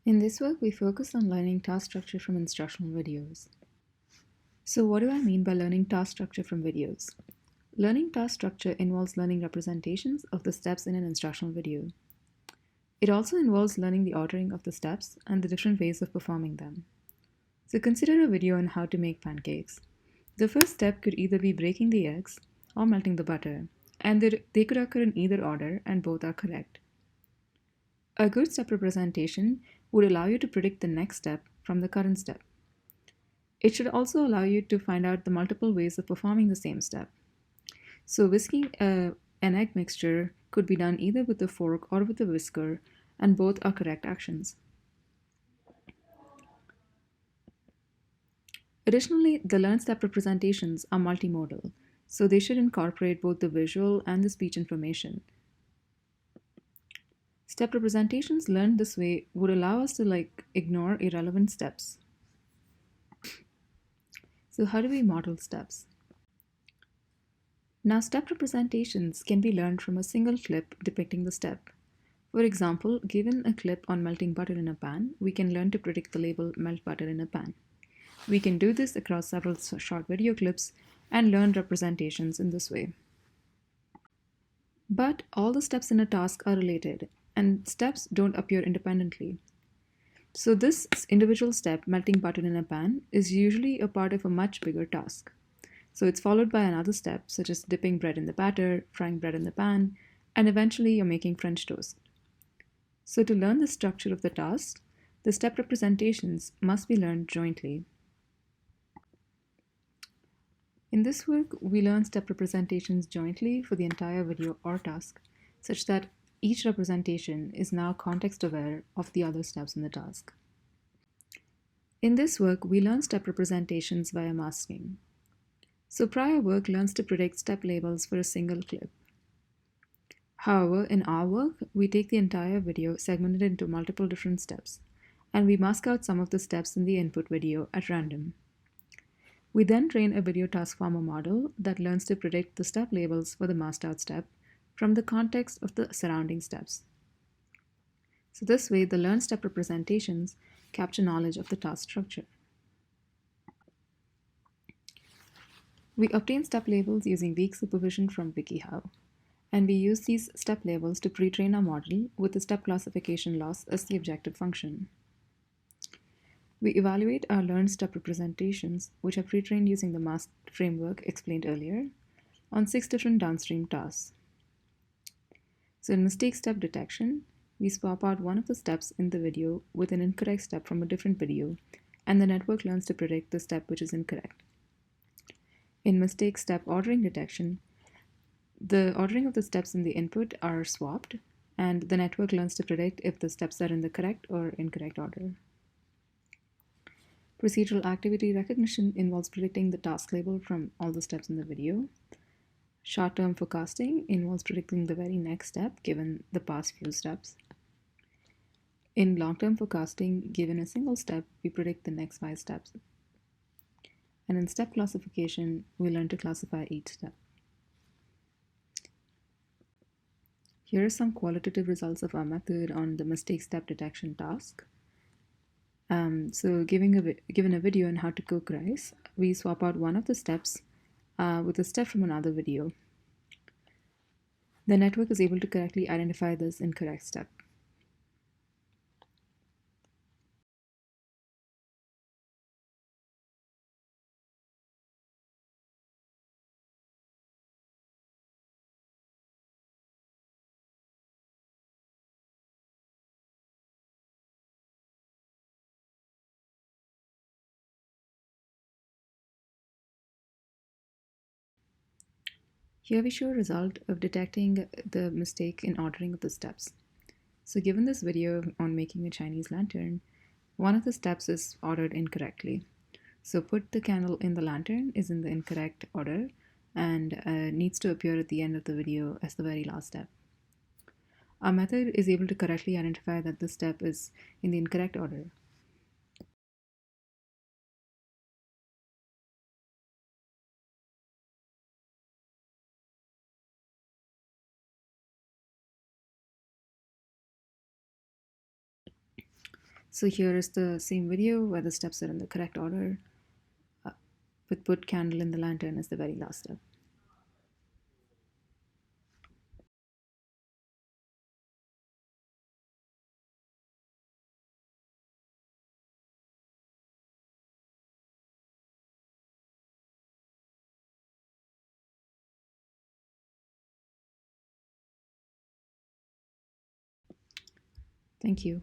In this work, we focus on learning task structure from instructional videos. So what do I mean by learning task structure from videos? Learning task structure involves learning representations of the steps in an instructional video. It also involves learning the ordering of the steps and the different ways of performing them. So consider a video on how to make pancakes. The first step could either be breaking the eggs or melting the butter, and they could occur in either order and both are correct. A good step representation would allow you to predict the next step from the current step. It should also allow you to find out the multiple ways of performing the same step. So whisking an egg mixture could be done either with a fork or with a whisker, and both are correct actions. Additionally, the learned step representations are multimodal, so they should incorporate both the visual and the speech information. Step representations learned this way would allow us to ignore irrelevant steps. So how do we model steps? Now, step representations can be learned from a single clip depicting the step. For example, given a clip on melting butter in a pan, we can learn to predict the label melt butter in a pan. We can do this across several short video clips and learn representations in this way. But all the steps in a task are related, and steps don't appear independently. So this individual step, melting butter in a pan, is usually a part of a much bigger task. So it's followed by another step, such as dipping bread in the batter, frying bread in the pan, and eventually you're making French toast. So to learn the structure of the task, the step representations must be learned jointly. In this work, we learn step representations jointly for the entire video or task, such that each representation is now context-aware of the other steps in the task. In this work, we learn step representations via masking. So prior work learns to predict step labels for a single clip. However, in our work, we take the entire video segmented into multiple different steps, and we mask out some of the steps in the input video at random. We then train a video task farmer model that learns to predict the step labels for the masked out step from the context of the surrounding steps. So this way, the learned step representations capture knowledge of the task structure. We obtain step labels using weak supervision from WikiHow, and we use these step labels to pre-train our model with the step classification loss as the objective function. We evaluate our learned step representations, which are pre-trained using the masked framework explained earlier, on 6 different downstream tasks. So in mistake step detection, we swap out one of the steps in the video with an incorrect step from a different video, and the network learns to predict the step which is incorrect. In mistake step ordering detection, the ordering of the steps in the input are swapped, and the network learns to predict if the steps are in the correct or incorrect order. Procedural activity recognition involves predicting the task label from all the steps in the video. Short-term forecasting involves predicting the very next step given the past few steps. In long-term forecasting, given a single step, we predict the next 5 steps. And in step classification, we learn to classify each step. Here are some qualitative results of our method on the mistake step detection task. So given a video on how to cook rice, we swap out one of the steps with a step from another video. The network is able to correctly identify this incorrect step. Here we show a result of detecting the mistake in ordering of the steps. So given this video on making a Chinese lantern, one of the steps is ordered incorrectly. So put the candle in the lantern is in the incorrect order and needs to appear at the end of the video as the very last step. Our method is able to correctly identify that this step is in the incorrect order. So here is the same video where the steps are in the correct order, with put candle in the lantern as the very last step. Thank you.